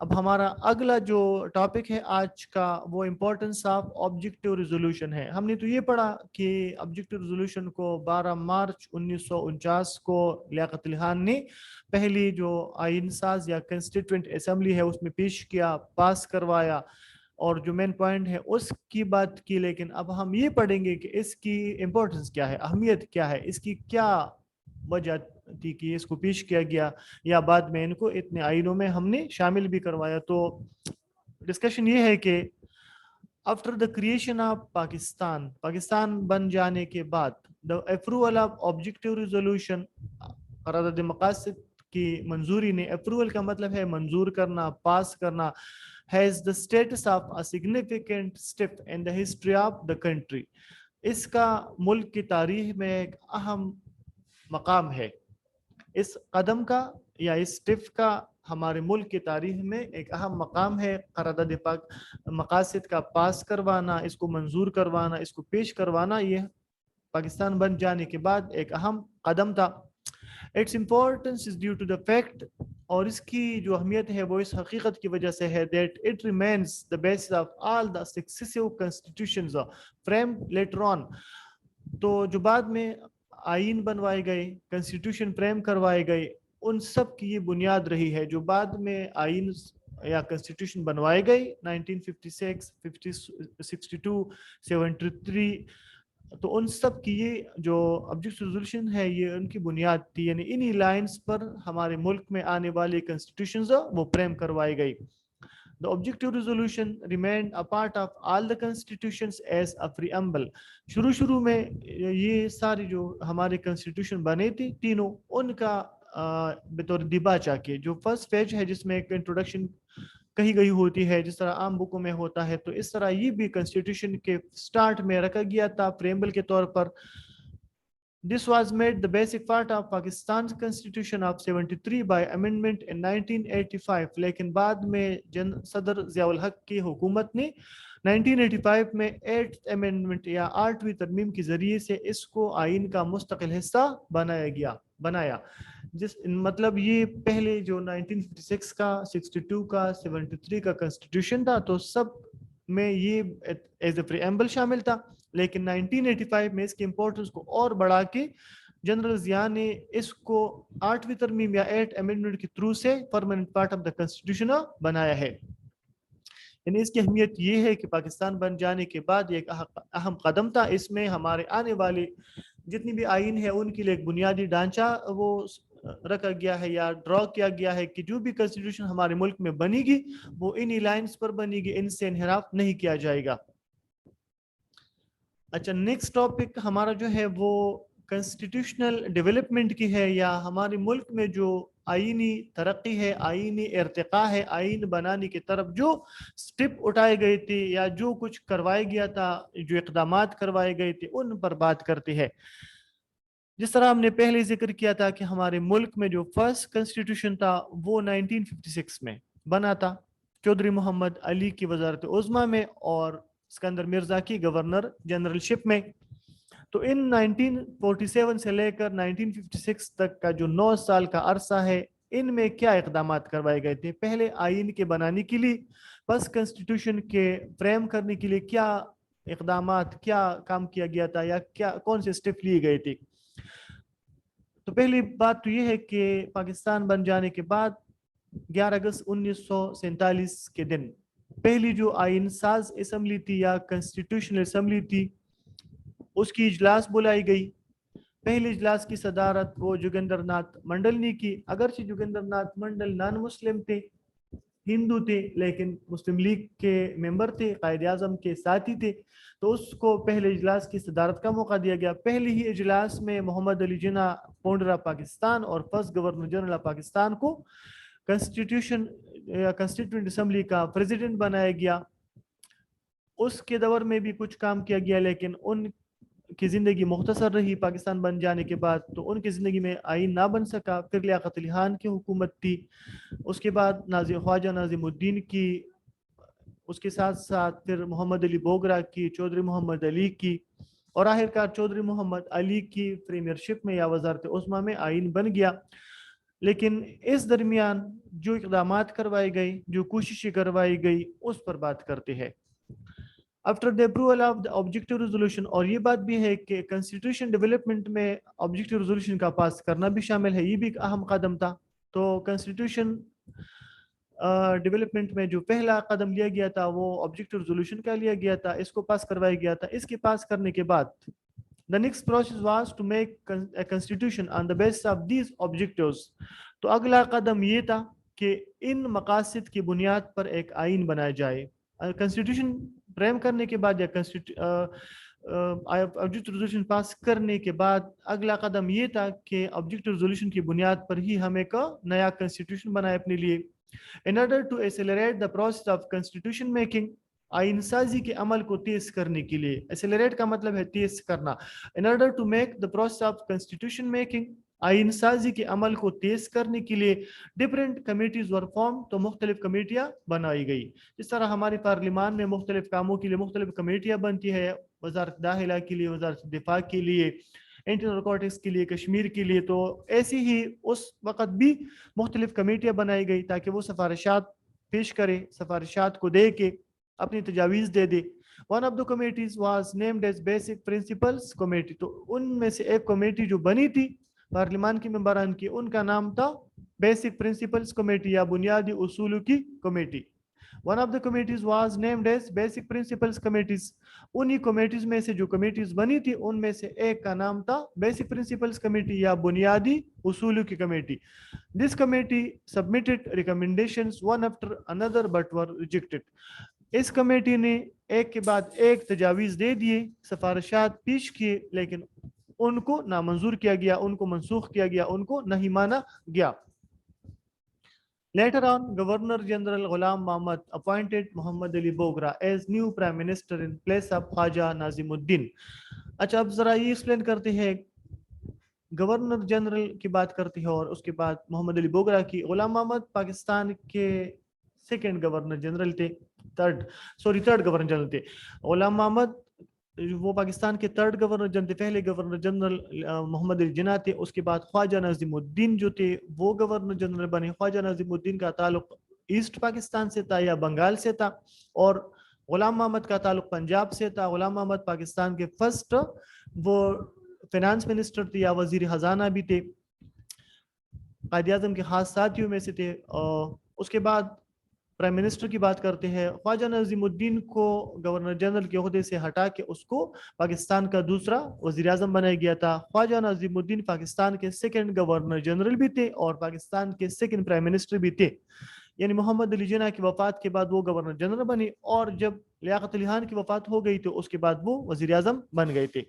اب ہمارا اگلا جو ٹاپک ہے آج کا وہ امپورٹنس آف آبجیکٹیو ریزولوشن ہے. ہم نے تو یہ پڑھا کہ آبجیکٹیو ریزولوشن کو 12 مارچ 1949 کو لیاقت علی خان نے پہلی جو آئین ساز یا کنسٹیٹوئنٹ اسمبلی ہے اس میں پیش کیا، پاس کروایا اور جو مین پوائنٹ ہے اس کی بات کی. لیکن اب ہم یہ پڑھیں گے کہ اس کی امپورٹنس کیا ہے، اہمیت کیا ہے، اس کی کیا وجہ تھی کہ اس کو پیش کیا گیا یا بعد میں ان کو اتنے آئینوں میں ہم نے شامل بھی کروایا. تو ڈسکشن یہ ہے کہ after the creation of Pakistan بن جانے کے بعد the approval of objective resolution, قرارداد مقاصد کی منظوری نے، اپروول کا مطلب ہے منظور کرنا، پاس کرنا، has the status of a significant step in the history of the country. اس کا ملک کی تاریخ میں ایک اہم مقام ہے. اس قدم کا یا اس اسٹیپ کا ہمارے ملک کی تاریخ میں ایک اہم مقام ہے. قرارداد مقاصد کا پاس کروانا، اس کو منظور کروانا، اس کو پیش کروانا، یہ پاکستان بن جانے کے بعد ایک اہم قدم تھا. Its importance is due to the fact، اور اس کی جو اہمیت ہے وہ اس حقیقت کی وجہ سے ہے that it remains the basis of all the successive constitutions framed later on. تو جو بعد میں آئین بنوائے گئے، کنسٹیٹیوشن فریم کروائے گئے، ان سب کی یہ بنیاد رہی ہے. جو بعد میں آئین یا کنسٹیٹیوشن بنوائے گئے 1956، 62، 73، تو ان سب کی یہ جو آبجیکٹیو ریزولوشن ہے یہ ان کی بنیاد تھی. یعنی انہی لائنز پر ہمارے ملک میں آنے والے کنسٹیٹیوشنز وہ فریم کروائے گئی. The objective resolution remained a part of all the constitutions as a preamble. شروع میں یہ ساری جو ہمارے کنسٹیٹیوشن بنے تھے تینوں، ان کا بطور دیباچہ کے جو فرسٹ پیج ہے جس میں ایک انٹروڈکشن کہی گئی ہوتی ہے جس طرح عام بکوں میں ہوتا ہے، تو اس طرح یہ بھی کنسٹیٹیوشن کے سٹارٹ میں رکھا گیا تھا پریمبل کے طور پر. This was made the basic part of Pakistan's constitution of 73 by amendment in 1985. لیکن بعد میں صدر ضیاء الحق کی حکومت نے 1985 میں 8th amendment یا 8ویں ترمیم کے ذریعے سے اس کو آئین کا مستقل حصہ بنایا. جس مطلب یہ پہلے جو 1956 کا، 62 کا، 73 کا کنسٹیٹیوشن تھا تو سب میں یہ ایز اے پریمبل شامل تھا. لیکن 1985 میں اس کی امپورٹنس کو اور بڑھا کے جنرل ضیاء نے اس کو 8ویں ترمیم یا 8 امینڈمنٹ کے تھرو سے permanent part of the constitution بنایا ہے. یعنی اس کی اہمیت یہ ہے کہ پاکستان بن جانے کے بعد یہ ایک اہم قدم تھا. اس میں ہمارے آنے والے جتنی بھی آئین ہے ان کے لیے ایک بنیادی ڈھانچہ وہ رکھا گیا ہے یا ڈرا کیا گیا ہے کہ جو بھی کنسٹیٹیوشن ہمارے ملک میں بنے گی وہ انہی لائنز پر بنے گی، ان سے انحراف نہیں کیا جائے گا. اچھا، نیکسٹ ٹاپک ہمارا جو ہے وہ کنسٹیٹیوشنل ڈیولپمنٹ کی ہے، یا ہمارے ملک میں جو آئینی ترقی ہے، آئینی ارتقاء ہے، آئین بنانے کی طرف جو سٹیپ اٹھائے گئے تھے یا جو کچھ کروایا گیا تھا، جو اقدامات کروائے گئے تھے، ان پر بات کرتے ہیں. جس طرح ہم نے پہلے ذکر کیا تھا کہ ہمارے ملک میں جو فرسٹ کنسٹیٹیوشن تھا وہ 1956 میں بنا تھا چودھری محمد علی کی وزارت عظمیٰ میں اور اسکندر مرزا کی گورنر جنرل شپ میں. تو ان 1947 سے لے کر 1956 تک کا جو 9 سال کا عرصہ ہے، ان میں کیا اقدامات کروائے گئے تھے؟ پہلے آئین کے بنانے کے لیے، بس کنسٹیٹیوشن کے فریم کرنے کے لیے کیا اقدامات، کیا کام کیا گیا تھا یا کون سے اسٹیپ لیے گئے تھے؟ تو پہلی بات تو یہ ہے کہ پاکستان بن جانے کے بعد 11 اگست 1947 کے دن پہلی جو آئین ساز اسمبلی تھی یا کنسٹیٹیوشنل اسمبلی تھی اس کی اجلاس بلائی گئی. پہلے اجلاس کی صدارت وہ جوگندر ناتھ منڈل نے کی. اگرچہ جوگندر ناتھ منڈل نان مسلم تھے، ہندو تھے، لیکن مسلم لیگ کے ممبر تھے، قائد اعظم کے ساتھی تھے، تو اس کو پہلے اجلاس کی صدارت کا موقع دیا گیا. پہلے ہی اجلاس میں محمد علی جناح فاؤنڈر آف پاکستان اور first governor general of Pakistan کو کنسٹیٹیوشن یا کنسٹیٹیوئنٹ اسمبلی کا پریزیڈنٹ بنایا گیا. اس کے دور میں بھی کچھ کام کیا گیا لیکن ان کی زندگی مختصر رہی پاکستان بن جانے کے بعد، تو ان کی زندگی میں آئین نہ بن سکا. پھر لیاقت علی خان کی حکومت تھی، اس کے بعد خواجہ ناظم الدین کی، اس کے ساتھ ساتھ پھر محمد علی بوگرا کی، چودھری محمد علی کی، اور آخر کار چودھری محمد علی کی پریمیئر شپ میں یا وزارت عظمیٰ میں آئین بن گیا. لیکن اس درمیان جو اقدامات کروائی گئی, جو کوششیں کروائی گئی, اس پر بات کرتے ہیں. After the approval of the objective resolution, اور یہ بات بھی ہے کہ constitution development میں objective resolution کا پاس کرنا بھی شامل ہے, یہ بھی ایک اہم قدم تھا. تو constitution ڈیولپمنٹ میں جو پہلا قدم لیا گیا تھا وہ آبجیکٹو ریزولوشن کا لیا گیا تھا, اس کو پاس کروایا گیا تھا. اس کے پاس کرنے کے بعد the next process was to make a constitution on the basis of these objectives. تو اگلا قدم یہ تھا کہ ان مقاصد کی بنیاد پر ایک آئین بنایا جائے. کنسٹیٹیوشن فریم کرنے کے بعد یا آبجیکٹو ریزولوشن پاس کرنے کے بعد اگلا قدم یہ تھا کہ آبجیکٹو ریزولوشن کی بنیاد پر ہی ہم ایک نیا کنسٹیٹیوشن بنائے اپنے لیے. In order to accelerate the process of constitution making, آئین سازی کے عمل کو تیز کرنے کے لیے, ایسیلریٹ کا مطلب ہے تیز کرنا. In order to make the process of constitution making, آئین سازی کے عمل کو تیز کرنے کے لیے different committees were formed, تو مختلف کمیٹیاں بنائی گئی. جس طرح ہماری پارلیمان میں مختلف کاموں کے لیے مختلف کمیٹیاں بنتی ہے, وزارت داخلہ کے لیے, وزارت دفاع کے لیے, انٹرنل نارکوٹکس کے لیے, کشمیر کے لیے, تو ایسی ہی اس وقت بھی مختلف کمیٹیاں بنائی گئی تاکہ وہ سفارشات پیش کرے, سفارشات کو دے کے اپنی تجاویز دے دے. One of the committees was named as Basic Principles Committee. تو ان میں سے ایک کمیٹی جو بنی تھی پارلیمان کے ممبران کی, ان کا نام تھا بیسک پرنسپلز کمیٹی یا بنیادی اصولوں کی committee. One of the committees was named as Basic Principles Committees. انہی کمیٹیز میں سے جو کمیٹیز بنی تھی ان میں سے ایک کا نام تھا Basic Principles Committee یا بنیادی اصولوں کی committee. This committee submitted recommendations one after another but were rejected. اس کمیٹی نے ایک کے بعد ایک تجاویز دے دیے, سفارشات پیش کیے, لیکن ان کو نامنظور کیا گیا, ان کو منسوخ کیا گیا, ان کو نہیں مانا گیا. Later on, Governor General Ghulam Muhammad appointed Muhammad Ali Bogra as new Prime Minister in place of Khwaja Nazimuddin. اچھا, اب ذرا یہ ایکسپلین کرتے ہیں, گورنر جنرل کی بات کرتے ہیں اور اس کے بعد محمد علی بوگرا کی. غلام محمد پاکستان کے سیکنڈ گورنر جنرل تھے, تھرڈ گورنر جنرل تھے. غلام محمد وہ پاکستان کے تھرڈ گورنر جنرل تھے. پہلے گورنر جنرل محمد علی جناح تھے, اس کے بعد خواجہ نظیم الدین جو تھے وہ گورنر جنرل بنے. خواجہ نظیم الدین کا تعلق ایسٹ پاکستان سے تھا یا بنگال سے تھا, اور غلام محمد کا تعلق پنجاب سے تھا. غلام محمد پاکستان کے فرسٹ وہ فینانس منسٹر تھے یا وزیر خزانہ بھی تھے, قائد اعظم کے خاص ساتھیوں میں سے تھے. اس کے بعد پرائم منسٹر کی بات کرتے ہیں. خواجہ نظیم الدین کو گورنر جنرل کے عہدے سے ہٹا کے اس کو پاکستان کا دوسرا وزیر اعظم بنایا گیا تھا. خواجہ نظیم الدین پاکستان کے سیکنڈ گورنر جنرل بھی تھے اور پاکستان کے سیکنڈ پرائم منسٹر بھی تھے. یعنی محمد علی جناح کی وفات کے بعد وہ گورنر جنرل بنے, اور جب لیاقت علی خان کی وفات ہو گئی تو اس کے بعد وہ وزیر اعظم بن گئے تھے.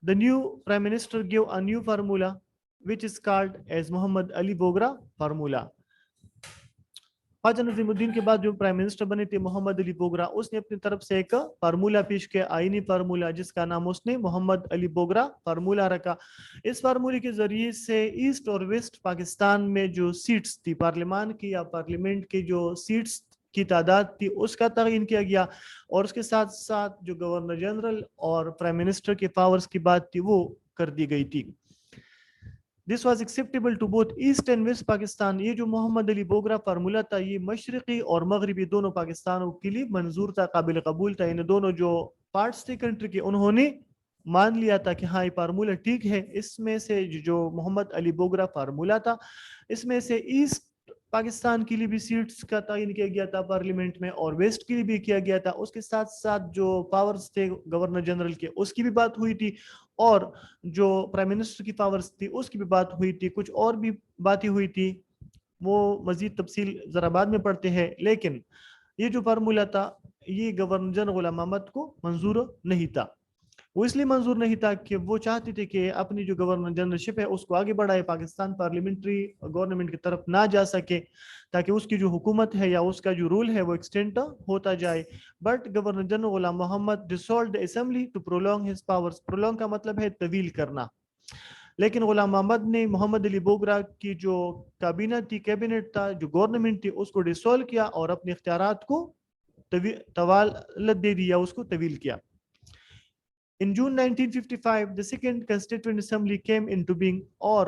The new prime minister gave a new formula which is called as Muhammad Ali Bogra formula. خواجہ نظیم الدین کے بعد جو پرائم منسٹر بنے تھے محمد علی بوگرا, اس نے اپنی طرف سے ایک فارمولا پیش کیا, آئینی فارمولا, جس کا نام اس نے محمد علی بوگرا فارمولا رکھا. اس فارمولے کے ذریعے سے ایسٹ اور ویسٹ پاکستان میں جو سیٹس تھی پارلیمان کی یا پارلیمنٹ کی جو سیٹس کی تعداد تھی اس کا تعین کیا گیا, اور اس کے ساتھ ساتھ جو گورنر جنرل اور پرائم منسٹر کے پاورز کی بات تھی وہ کر دی گئی تھی. This was acceptable to both East and West Pakistan. یہ جو محمد علی بوگرا فارمولا تھا یہ مشرقی اور مغربی دونوں پاکستانوں کے لیے منظور تھا, قابل قبول تھا. ان دونوں جو پارٹس تھے کنٹری کے انہوں نے مان لیا تھا کہ ہاں یہ فارمولا ٹھیک ہے. اس میں سے جو محمد علی بوگرا فارمولا تھا اس میں سے ایسٹ پاکستان کے لیے بھی سیٹس کا تعین کیا گیا تھا پارلیمنٹ میں, اور ویسٹ کے لیے بھی کیا گیا تھا. اس کے ساتھ ساتھ جو پاورز تھے گورنر جنرل کے اس کی بھی بات ہوئی تھی, اور جو پرائم منسٹر کی پاورز تھی اس کی بھی بات ہوئی تھی. کچھ اور بھی باتیں ہوئی تھی, وہ مزید تفصیل ذرا بعد میں پڑھتے ہیں. لیکن یہ جو فارمولا تھا یہ گورنر جنرل غلام محمد کو منظور نہیں تھا. وہ اس لیے منظور نہیں تھا کہ وہ چاہتے تھے کہ اپنی جو گورنر جنرل شپ ہے اس کو آگے بڑھائے, پاکستان پارلیمنٹری گورنمنٹ کی طرف نہ جا سکے تاکہ اس کی جو حکومت ہے یا اس کا جو رول ہے وہ ایکسٹینڈ ہوتا جائے. But governor general Ghulam Muhammad dissolved the assembly to prolong his powers. Prolong کا مطلب ہے طویل کرنا. لیکن غلام محمد نے محمد علی بوگرا کی جو کابینہ تھی, کیبنٹ تھا, جو گورنمنٹ تھی, اس کو ڈسولو کیا اور اپنے اختیارات کو طوالت دے دی یا اس کو طویل کیا. In June 1955, the Second Constituent Assembly came into being, اور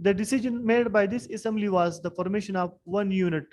the decision made by this assembly was the formation of one unit.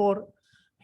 4,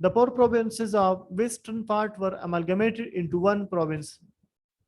The 4 provinces of western part were amalgamated into one province.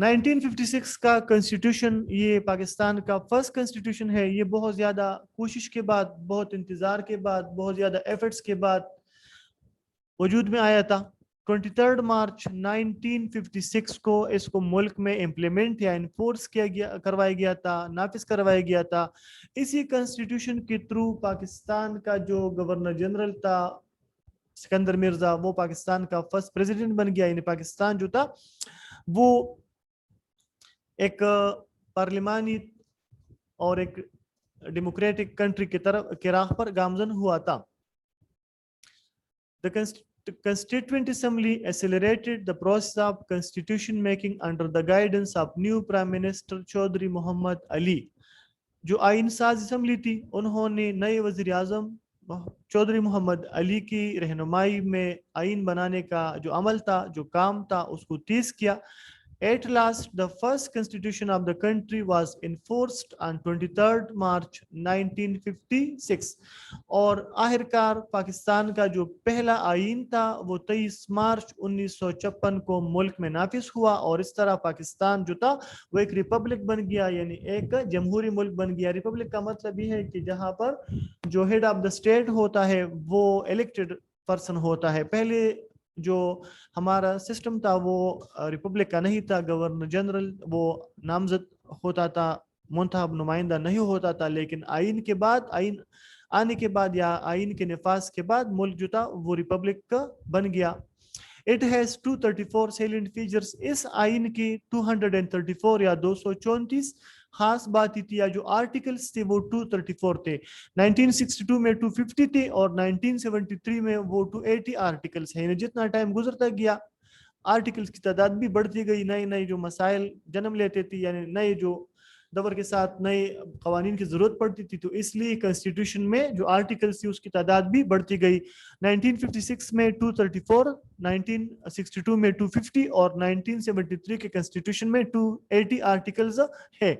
1956 کا constitution یہ پاکستان کا first constitution ہے. یہ بہت زیادہ کوشش کے بعد, بہت انتظار کے بعد, بہت زیادہ ایفرٹس کے بعد وجود میں آیا تھا. 23 مارچ 1956 کو اس کو ملک میں امپلیمنٹ یا انفورس کروایا گیا تھا, نافذ کروایا گیا تھا. اسی کنسٹیٹیوشن کے تھرو پاکستان کا جو گورنر جنرل تھا سکندر مرزا, وہ پاکستان کا فرسٹ پریزیڈنٹ بن گیا. یعنی پاکستان جو تھا وہ ایک پارلیمانی اور ایک ڈیموکریٹک کنٹری کی طرف کے راہ پر گامزن ہوا تھا. The Constituent Assembly accelerated the process of constitution making under the guidance of new Prime Minister Chaudhry محمد علی. جو آئین ساز اسمبلی تھی انہوں نے نئے وزیر اعظم چودھری محمد علی کی رہنمائی میں آئین بنانے کا جو عمل تھا, جو کام تھا, اس کو تیز کیا. At last, the first constitution of the country was enforced on 23 March 1956. اور آخرکار پاکستان کا جو پہلا آئین تھا وہ 23 مارچ 1956 کو ملک میں نافذ ہوا, اور اس طرح پاکستان جو تھا وہ ایک ریپبلک بن گیا, یعنی ایک جمہوری ملک بن گیا. ریپبلک کا مطلب یہ ہے کہ جہاں پر جو ہیڈ آف دا اسٹیٹ ہوتا ہے وہ الیکٹڈ پرسن ہوتا ہے. پہلے جو ہمارا سسٹم تھا وہ ریپبلک کا نہیں تھا, گورنر جنرل وہ نامزد ہوتا تھا, منتخب نمائندہ نہیں ہوتا تھا. لیکن آئین کے بعد, آئین آنے کے بعد یا آئین کے نفاذ کے بعد ملک جو تھا وہ ریپبلک کا بن گیا. It has 234 salient features. اس آئین کی 234 یا 234 خاص باتیں تھی, یا جو آرٹیکلز تھے وہ 234 تھے. 1962 میں 250 تھے اور 1973 میں وہ 280 آرٹیکلز ہیں. یعنی جتنا ٹائم گزرتا گیا آرٹیکلز کی تعداد بھی بڑھتی گئی, نئے نئے جو مسائل جنم لیتے تھے, یعنی نئے جو دور کے ساتھ نئے قوانین کی ضرورت پڑتی تھی, تو اس لیے کنسٹیٹیوشن میں جو آرٹیکلز تھی اس کی تعداد بھی بڑھتی گئی. 1956 میں 234, 1962 میں 250 اور 1973 کے کنسٹیٹیوشن میں 280 آرٹیکلز ہے.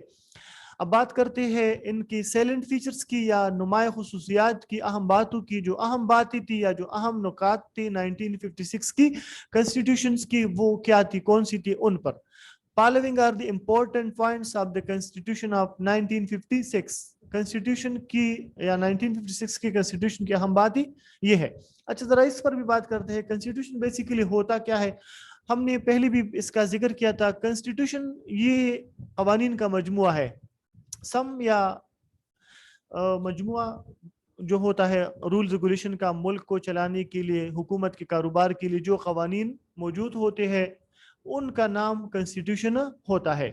اب بات کرتے ہیں ان کی سیلنٹ فیچرز کی یا نمایاں خصوصیات کی, اہم باتوں کی. جو اہم باتیں تھی یا جو اہم نکات تھی 1956 کی کنسٹیٹیوشنز کی وہ کیا تھی, کون سی تھی ان پر. Following are the important points of the Constitution of 1956. Constitution کی یا 1956 کی کنسٹیٹیوشن کی اہم باتیں یہ ہے. اچھا ذرا اس پر بھی بات کرتے ہیں. کنسٹیٹیوشن بیسیکلی ہوتا کیا ہے, ہم نے پہلے بھی اس کا ذکر کیا تھا. کنسٹیٹیوشن یہ قوانین کا مجموعہ ہے, سم یا مجموعہ جو ہوتا ہے رولز ریگولیشن کا. ملک کو چلانے کے لیے, حکومت کے کاروبار کے لیے جو قوانین موجود ہوتے ہیں ان کا نام کنسٹیٹیوشن ہوتا ہے.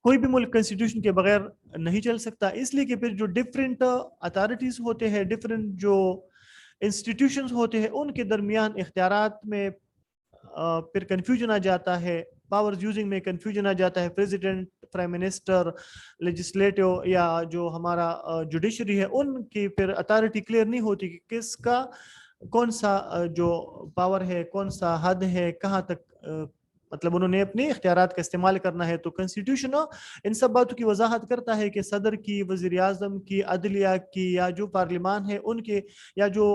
کوئی بھی ملک کنسٹیٹیوشن کے بغیر نہیں چل سکتا, اس لیے کہ پھر جو ڈفرینٹ اتھارٹیز ہوتے ہیں, ڈفرینٹ جو انسٹیٹیوشنز ہوتے ہیں, ان کے درمیان اختیارات میں پھر کنفیوژن آ جاتا ہے, پاورز یوزنگ میں کنفیوژن آ جاتا ہے. پریزیڈنٹ, پرائم منسٹر, لیجسلیٹو یا جو ہمارا جوڈیشری ہے, ان کی پھر اتھارٹی کلیئر نہیں ہوتی کہ کس کا کون سا جو پاور ہے, کون سا حد ہے, کہاں تک مطلب انہوں نے اپنے اختیارات کا استعمال کرنا ہے. تو کنسٹیٹیوشن ان سب باتوں کی وضاحت کرتا ہے کہ صدر کی, وزیر اعظم کی, عدلیہ کی, یا جو پارلیمان ہے ان کے, یا جو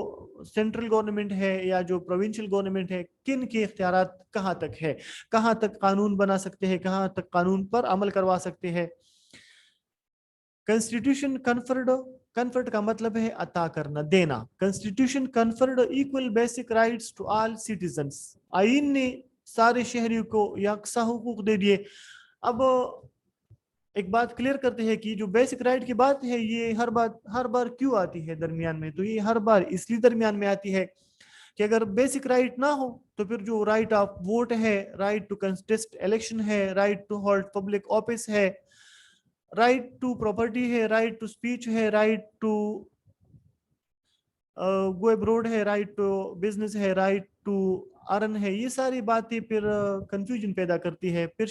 سینٹرل گورنمنٹ ہے یا جو پروونشل گورنمنٹ ہے, کن کے اختیارات کہاں تک ہے, کہاں تک قانون بنا سکتے ہیں, کہاں تک قانون پر عمل کروا سکتے ہیں. کنسٹیٹیوشن کنفرڈ کا مطلب ہے عطا کرنا, دینا. Constitution conferred equal basic rights to all citizens. آئین نے سارے شہریوں کو یکساں حقوق دے دیے. اب ایک بات کلیئر کرتے ہیں کہ جو بیسک رائٹ کی بات ہے یہ ہر بار کیوں آتی ہے درمیان میں. تو یہ ہر بار اس لیے درمیان میں آتی ہے کہ اگر بیسک رائٹ نہ ہو تو پھر جو رائٹ آف ووٹ ہے, رائٹ ٹو کنٹیسٹ الیکشن ہے, right to hold public office ہے, رائٹ ٹو پراپرٹی ہے, رائٹ ٹو اسپیچ ہے, رائٹ ٹو گو ابروڈ ہے, رائٹ ٹو بزنس ہے, رائٹ ٹو ارن ہے, یہ ساری باتیں پھر کنفیوژن پیدا کرتی ہے. پھر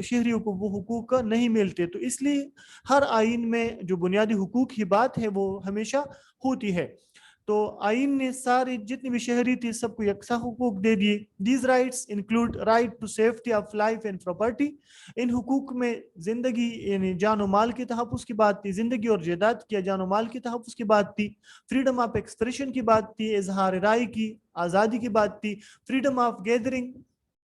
شہریوں کو وہ حقوق نہیں ملتے. تو اس لیے ہر آئین میں جو بنیادی حقوق کی بات ہے وہ ہمیشہ ہوتی ہے. تو آئین نے ساری جتنی بھی شہری تھی سب کو یکساں حقوق دے دیے. These rights include right to safety of life and property. ان حقوق میں زندگی یعنی جان و مال کے تحفظ کی بات تھی, زندگی اور جائیداد کی جان و مال کے تحفظ کی بات تھی, فریڈم آف ایکسپریشن کی بات تھی, اظہار رائے کی آزادی کی بات تھی, freedom of gathering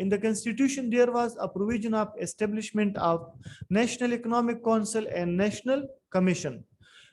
In the constitution there was a provision of establishment of National Economic Council and National Commission.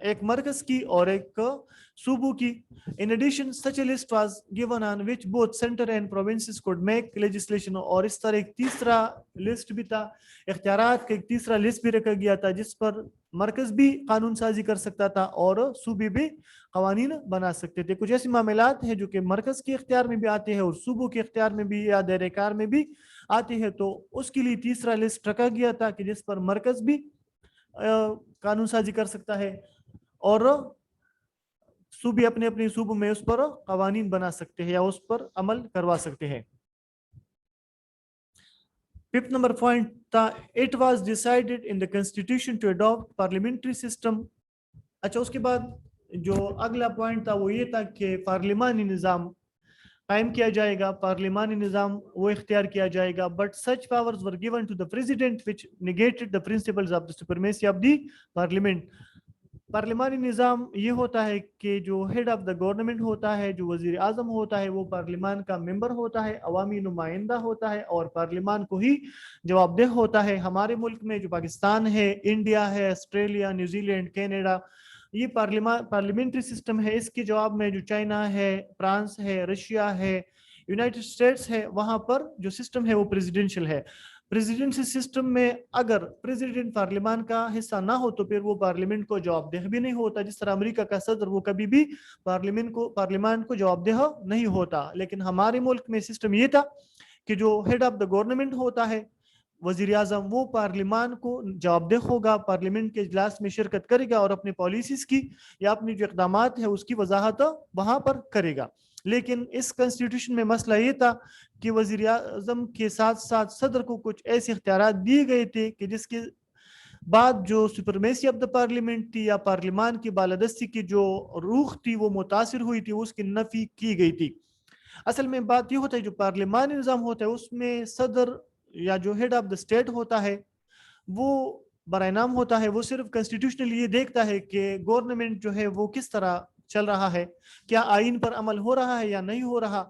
ایک مرکز کی اور ایک صوبوں کی. In addition, such a list was given on which both center and provinces could make legislation. اور اس طرح ایک تیسرا لسٹ بھی تھا, اختیارات کا ایک تیسرا لسٹ بھی رکھا گیا تھا جس پر مرکز بھی قانون سازی کر سکتا تھا اور صوبے بھی قوانین بنا سکتے تھے. کچھ ایسے معاملات ہیں جو کہ مرکز کے اختیار میں بھی آتے ہیں اور صوبوں کے اختیار میں بھی یا دائرہ کار میں بھی آتے ہیں, تو اس کے لیے تیسرا لسٹ رکھا گیا تھا کہ جس پر مرکز بھی قانون سازی کر سکتا ہے اور صوبے اپنے اپنے صوبوں میں اس پر قوانین بنا سکتے ہیں یا اس پر عمل کروا سکتے ہیں. 5th number point تھا it was decided in the constitution to adopt parliamentary system. اچھا, اس کے بعد جو اگلا پوائنٹ تھا وہ یہ تھا کہ پارلیمانی نظام قائم کیا جائے گا, پارلیمانی نظام وہ اختیار کیا جائے گا. But such powers were given to the president which negated the principles of the supremacy of the parliament. پارلیمانی نظام یہ ہوتا ہے کہ جو ہیڈ آف دا گورنمنٹ ہوتا ہے, جو وزیر اعظم ہوتا ہے, وہ پارلیمان کا ممبر ہوتا ہے, عوامی نمائندہ ہوتا ہے اور پارلیمان کو ہی جواب دہ ہوتا ہے. ہمارے ملک میں جو پاکستان ہے, انڈیا ہے, آسٹریلیا, نیوزی لینڈ, کینیڈا, یہ پارلیمنٹری سسٹم ہے. اس کے جواب میں جو چائنا ہے, فرانس ہے, رشیا ہے, یونائٹڈ اسٹیٹس ہے, وہاں پر جو سسٹم ہے وہ پریزیڈنشل ہے. پریزیڈنسی سسٹم میں اگر پریزیڈنٹ پارلیمان کا حصہ نہ ہو تو پھر وہ پارلیمنٹ کو جواب دہ بھی نہیں ہوتا. جس طرح امریکہ کا صدر وہ کبھی بھی پارلیمان کو جواب دہ نہیں ہوتا. لیکن ہمارے ملک میں سسٹم یہ تھا کہ جو ہیڈ آف دا گورنمنٹ ہوتا ہے, وزیر اعظم, وہ پارلیمان کو جواب دہ ہوگا, پارلیمنٹ کے اجلاس میں شرکت کرے گا اور اپنی پالیسیز کی یا اپنی جو اقدامات ہے اس کی وضاحت وہاں پر کرے گا. لیکن اس کنسٹیٹیوشن میں مسئلہ یہ تھا کہ وزیر اعظم کے ساتھ ساتھ صدر کو کچھ ایسے اختیارات دیے گئے تھے کہ جس کے بعد جو سپرمیسی آف دا پارلیمنٹ تھی یا پارلیمان کی بالادستی کی جو روح تھی وہ متاثر ہوئی تھی, اس کی نفی کی گئی تھی. اصل میں بات یہ ہوتا ہے جو پارلیمانی نظام ہوتا ہے اس میں صدر یا جو ہیڈ آف دا اسٹیٹ ہوتا ہے وہ برائے نام ہوتا ہے, وہ صرف کنسٹیٹیوشنلی یہ دیکھتا ہے کہ گورنمنٹ جو ہے وہ کس طرح چل رہا ہے, کیا آئین پر عمل ہو رہا ہے یا نہیں ہو رہا.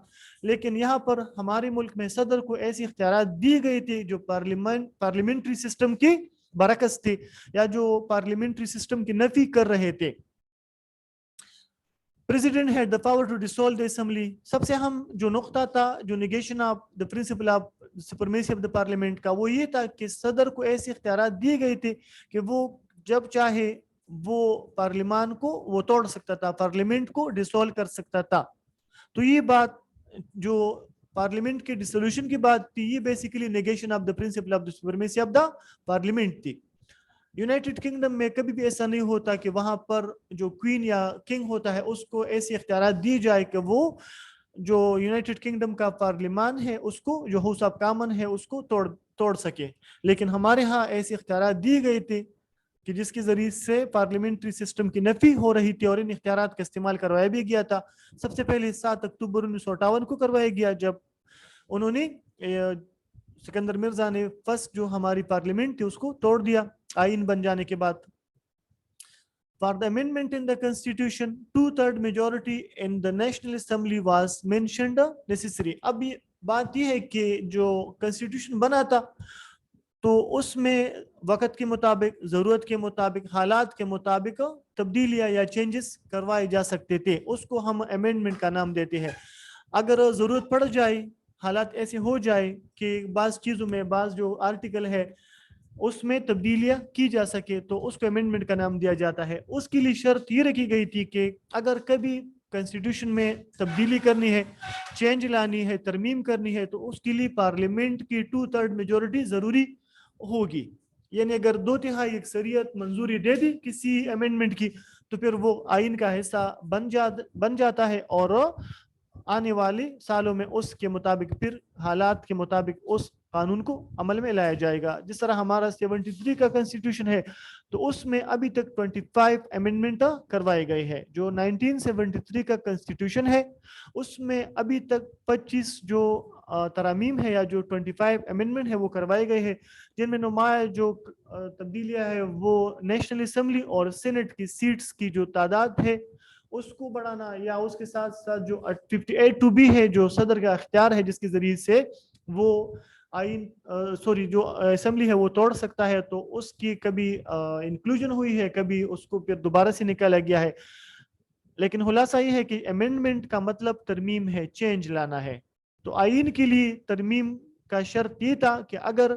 لیکن یہاں پر ہمارے ملک میں صدر کو ایسی اختیارات دی گئی تھی جو پارلیمنٹری سسٹم کی برعکس تھی یا جو پارلیمنٹری سسٹم کی نفی کر رہے تھے. President had the power to dissolve the assembly. سب سے اہم جو نقطہ تھا جو negation of the principle of supremacy of the parliament کا وہ یہ تھا کہ صدر کو ایسی اختیارات دی گئی تھی کہ وہ جب چاہے وہ پارلیمان کو وہ توڑ سکتا تھا, پارلیمنٹ کو ڈسولو کر سکتا تھا. تو یہ بات جو پارلیمنٹ کے ڈسولوشن کی بات تھی یہ basically negation of the principle of the supremacy of the parliament تھی. یونائٹڈ کنگڈم میں کبھی بھی ایسا نہیں ہوتا کہ وہاں پر جو کوئین یا کنگ ہوتا ہے اس کو ایسی اختیارات دی جائے کہ وہ جو یونائٹڈ کنگڈم کا پارلیمان ہے اس کو جو ہاؤس آف کامن ہے اس کو توڑ سکے. لیکن ہمارے ہاں ایسی اختیارات دی گئی تھی کہ جس کے ذریعے سے پارلیمنٹری سسٹم کی نفی ہو رہی تھی اور ان اختیارات کا استعمال کروایا بھی گیا تھا. سب سے پہلے 7 اکتوبر 1958 کو کروایا گیا جب انہوں نے سکندر مرزا نے فرسٹ جو ہماری پارلیمنٹ تھی اس کو توڑ دیا آئین بن جانے کے بعد. For the amendment in the constitution, 2/3 majority in the National Assembly was mentioned necessary. اب یہ بات یہ ہے کہ جو کنسٹیٹیوشن بنا تھا تو اس میں وقت کے مطابق, ضرورت کے مطابق, حالات کے مطابق تبدیلیاں یا چینجز کروائے جا سکتے تھے. اس کو ہم امینڈمنٹ کا نام دیتے ہیں. اگر ضرورت پڑ جائے, حالات ایسے ہو جائے کہ بعض چیزوں میں بعض جو آرٹیکل ہے اس میں تبدیلیاں کی جا سکے تو اس کو امینڈمنٹ کا نام دیا جاتا ہے. اس کے لیے شرط یہ رکھی گئی تھی کہ اگر کبھی کنسٹیٹیوشن میں تبدیلی کرنی ہے, چینج لانی ہے, ترمیم کرنی ہے تو اس کے لیے پارلیمنٹ کی 2/3 میجورٹی ضروری ہوگی. یعنی اگر 2/3 اکثریت منظوری دے دی کسی امینڈمنٹ کی تو پھر وہ آئین کا حصہ بن جاتا ہے اور آنے والے سالوں میں اس کے مطابق پھر حالات کے مطابق اس قانون کو عمل میں لایا جائے گا. جس طرح ہمارا 73 کا کنسٹیٹیوشن ہے تو اس میں ابھی تک 25 امینڈمنٹ کروائے گئے ہیں. جو 1973 کا کنسٹیٹیوشن ہے اس میں ابھی تک 25 جو ترامیم ہے یا جو 25 امینڈمنٹ ہے وہ کروائے گئے ہیں, جن میں نمایاں جو تبدیلیاں ہے وہ نیشنل اسمبلی اور سینٹ کی سیٹس کی جو تعداد ہے اس کو بڑھانا یا اس کے ساتھ ساتھ جو 58(2) بھی ہے جو صدر کا اختیار ہے جس کے ذریعے سے وہ آئین سوری جو اسمبلی ہے وہ توڑ سکتا ہے, تو اس کی کبھی انکلوژن ہوئی ہے, کبھی اس کو پھر دوبارہ سے نکالا گیا ہے. لیکن خلاصہ یہ ہے کہ امینڈمنٹ کا مطلب ترمیم ہے, چینج لانا ہے. تو آئین کے لیے ترمیم کا شرط یہ تھا کہ اگر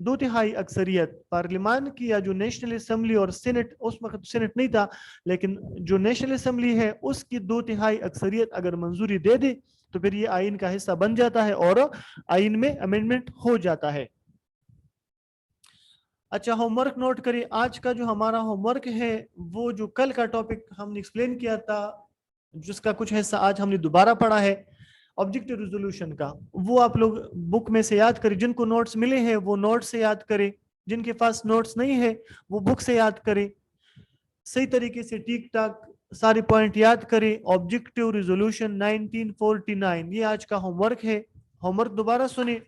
2/3 اکثریت پارلیمان کی یا جو نیشنل اسمبلی اور سینٹ, اس وقت سینٹ نہیں تھا لیکن جو نیشنل اسمبلی ہے اس کی 2/3 اکثریت اگر منظوری دے دے تو پھر یہ آئین کا حصہ بن جاتا ہے اور آئین میں امینڈمنٹ ہو جاتا ہے. اچھا, ہوم ورک نوٹ کریے. آج کا جو ہمارا ہوم ورک ہے وہ جو کل کا ٹاپک ہم نے ایکسپلین کیا تھا, جس کا کچھ حصہ آج ہم نے دوبارہ پڑھا ہے آبجیکٹو ریزولوشن کا, وہ آپ لوگ بک میں سے یاد کریں. جن کو نوٹس ملے ہیں وہ نوٹ سے یاد کریں, جن کے پاس نوٹس نہیں ہے وہ بک سے یاد کریں. صحیح طریقے سے ٹھیک ٹھاک سارے پوائنٹ یاد کریں. آبجیکٹو ریزولوشن 1949 یہ آج کا ہوم ورک ہے. ہوم ورک دوبارہ سنیں.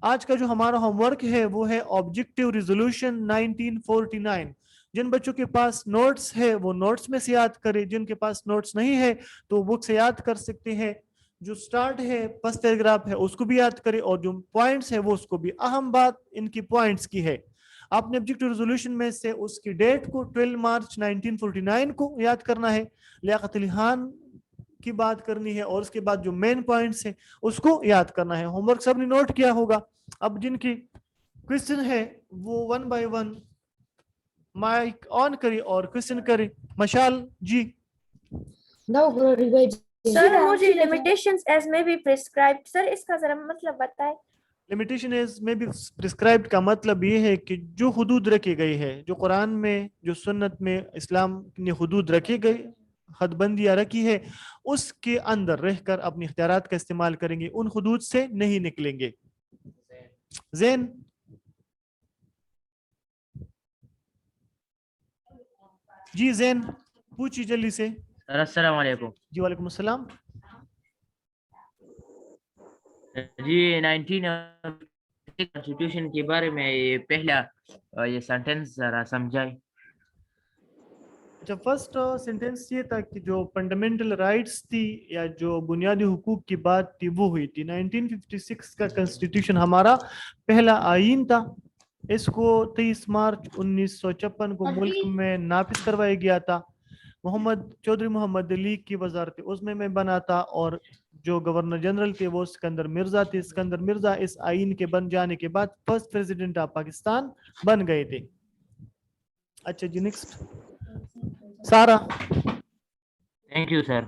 آج کا جو ہمارا ہوم ورک ہے وہ ہے آبجیکٹو ریزولوشن 1949. جن بچوں کے پاس نوٹس ہے وہ نوٹس میں سے یاد کریں, جن کے پاس نوٹس نہیں ہے تو بک سے یاد کر سکتے ہیں. جو سٹارٹ ہے فرسٹ پیراگراف ہے اس کو بھی یاد کریں, اور جو پوائنٹس ہے وہ اس کو بھی. اہم بات ان کی پوائنٹس کی ہے. آپ نے آبجیکٹو ریزولوشن میں سے اس کی ڈیٹ کو 12 مارچ 1949 کو یاد کرنا ہے, لیاقت علی خان کی بات کرنی ہے, اور اس کے بعد جو مین پوائنٹس ہیں اس کو یاد کرنا ہے. ہوم ورک سب نے نوٹ کیا ہوگا. اب جن کی کوشچن ہے وہ 1 بائی 1 مائک آن کرے اور کوشچن کرے. مشال جی. سر مجھے limitations as may be prescribed, سر اس کا ذرا مطلب بتائیں. لمیٹیشن ایز میں بھی پرسکرائبڈ کا مطلب یہ ہے کہ جو حدود رکھی گئی ہے, جو قرآن میں جو سنت میں اسلام نے حدود رکھی گئی, حد بندیاں رکھی ہے, اس کے اندر رہ کر اپنے اختیارات کا استعمال کریں گے, ان حدود سے نہیں نکلیں گے. زین جی, زین پوچھیے جلدی سے. سر السلام علیکم. جی وعلیکم السلام. جی 19 کانسٹیٹیوشن کے بارے میں یہ پہلا یہ سینٹنس ذرا سمجھائیں. اچھا, فرسٹ سینٹینس یہ تھا کہ جو فنڈامنٹل رائٹس تھی یا جو بنیادی حقوق کی بات تھی وہ ہوئی تھی. 1956 کا کنسٹیٹیوشن ہمارا پہلا آئین تھا. اس کو 23 مارچ 1956 کو ملک میں نافذ کروایا گیا تھا. چودھری محمد علی کی وزارت عظمی میں بنا تھا, اور جو گورنر جنرل تھے وہ اسکندر مرزا تھے. اسکندر مرزا اس آئین کے بن جانے کے بعد فرسٹ پریزیڈنٹ آف پاکستان بن گئے تھے. اچھا جی, نیکسٹ سارا. Thank you sir.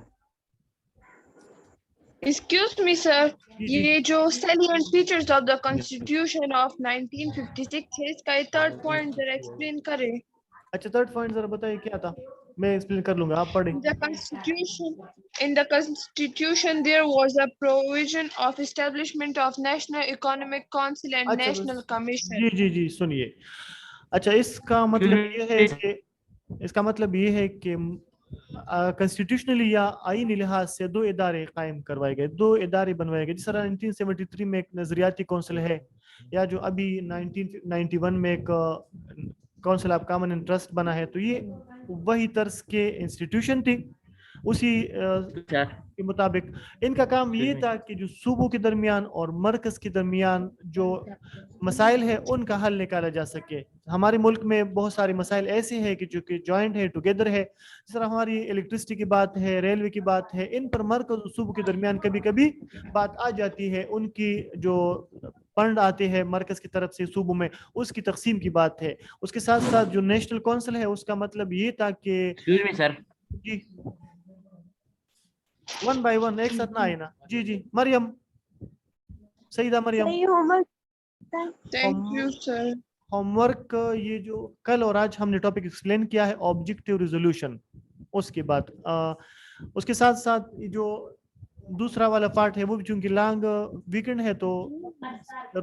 Excuse me, sir. یہ جو salient features of the Constitution of 1956 ہے, اس کا third point ذرا explain کریں. اچھا, تھرڈ پوائنٹ ذرا بتائیے کیا تھا. میں ایکسپلین کر لوں گا, آپ پڑھیں. In the Constitution there was a provision of establishment of National Economic Council and National Commission. جی جی جی سنیے. اچھا, اس کا مطلب یہ ہے کہ کنسٹیٹیوشنلی یا آئینی لحاظ سے 2 ادارے قائم کروائے گئے, 2 ادارے بنوائے گئے. جس طرح 1973 میں ایک نظریاتی کونسل ہے, یا جو ابھی 1991 میں ایک کونسل آف کامن انٹرسٹ بنا ہے, تو یہ وہی طرز کے انسٹیٹیوشن تھی. اسی کے مطابق ان کا کام یہ تھا کہ جو صوبوں کے درمیان اور مرکز کے درمیان جو مسائل ہے ان کا حل نکالا جا سکے. ہمارے ملک میں بہت سارے مسائل ایسے ہیں کہ جو کہ جوائنٹ ہے, ٹوگیدر ہے. جس طرح ہماری الیکٹرسٹی کی بات ہے, ریلوے کی بات ہے, ان پر مرکز اور صوبوں کے درمیان کبھی کبھی بات آ جاتی ہے. ان کی جو فنڈ آتے ہیں مرکز کی طرف سے صوبوں میں, اس کی تقسیم کی بات ہے. اس کے ساتھ ساتھ جو نیشنل کونسل ہے اس کا مطلب یہ تھا کہ جی 1 بائی 1 ایک ساتھ نہ آئے نا. جی جی, مریم, سیدہ مریم. Thank you, sir. Home work یہ جو کل اور آج ہم نے ٹاپک ایکسپلین کیا ہے آبجیکٹو ریزولوشن, اس کے بعد اس کے ساتھ ساتھ جو دوسرا والا پارٹ ہے وہ بھی چونکہ لانگ ویکنڈ ہے, تو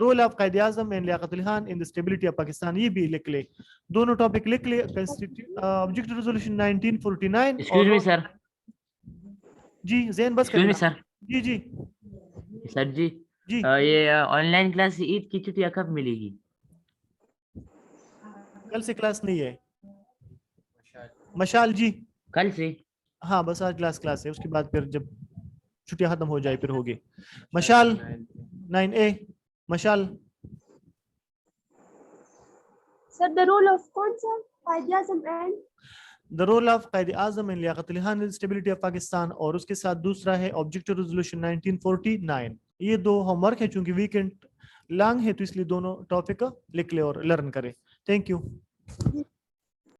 role of Quaid Azam and Liaquat Ali Khan in the stability of Pakistan, یہ بھی لکھ لے. دونوں ٹاپک لکھ لے. Objective resolution 1949. Excuse me sir. جی زین بس ایکسکیوز می سر. جی جی سر جی, جی یہ آن لائن کلاس عید کی چھٹیاں کب ملے گی؟ کل سے کلاس نہیں ہے. مشال جی کل سے. ہاں بس آج کلاس ہے, اس کے بعد پھر جب چھٹیاں ختم ہو جائے پھر ہوگی. Mashal 9A, Mashal Sir, the role of Consul, Qaid-e-Azam and The role of Quaid Azam in Liaquat Ali Khan stability of Pakistan, اور اس کے ساتھ دوسرا ہے آبجیکٹو ریزولوشن 1949. یہ دو ہوم ورک ہے، چونکہ ویکینڈ لانگ ہے تو اس لیے دونوں ٹاپک لکھ لے اور لرن کرے. Thank you.